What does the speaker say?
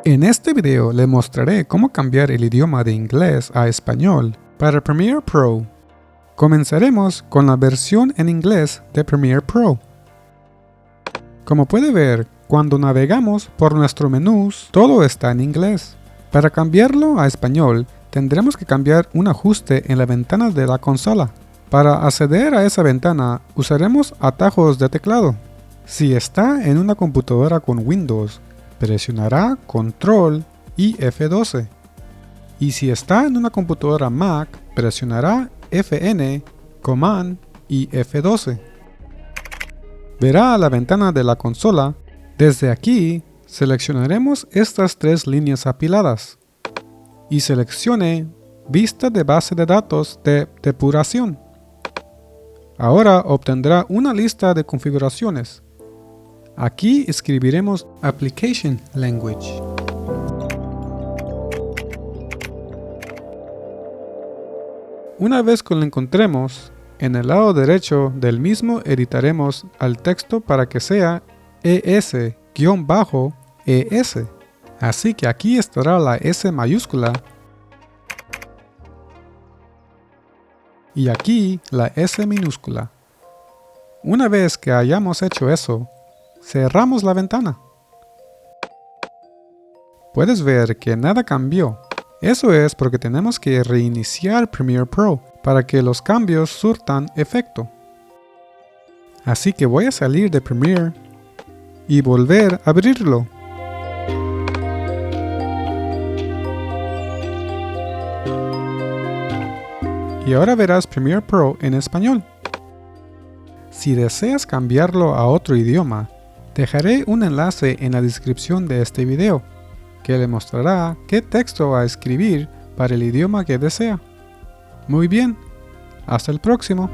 En este video le mostraré cómo cambiar el idioma de inglés a español para Premiere Pro. Comenzaremos con la versión en inglés de Premiere Pro. Como puede ver, cuando navegamos por nuestro menús, todo está en inglés. Para cambiarlo a español, tendremos que cambiar un ajuste en la ventana de la consola. Para acceder a esa ventana, usaremos atajos de teclado. Si está en una computadora con Windows, presionará Control y F12. Y si está en una computadora Mac, presionará Fn, Command y F12. Verá la ventana de la consola. Desde aquí, seleccionaremos estas tres líneas apiladas y seleccione Vista de base de datos de depuración. Ahora obtendrá una lista de configuraciones. Aquí escribiremos Application Language. Una vez que lo encontremos, en el lado derecho del mismo editaremos al texto para que sea ES-ES. Así que aquí estará la S mayúscula y aquí la S minúscula. Una vez que hayamos hecho eso, cerramos la ventana. Puedes ver que nada cambió. Eso es porque tenemos que reiniciar Premiere Pro para que los cambios surtan efecto. Así que voy a salir de Premiere y volver a abrirlo. Y ahora verás Premiere Pro en español. Si deseas cambiarlo a otro idioma, dejaré un enlace en la descripción de este video, que le mostrará qué texto a escribir para el idioma que desea. Muy bien, hasta el próximo.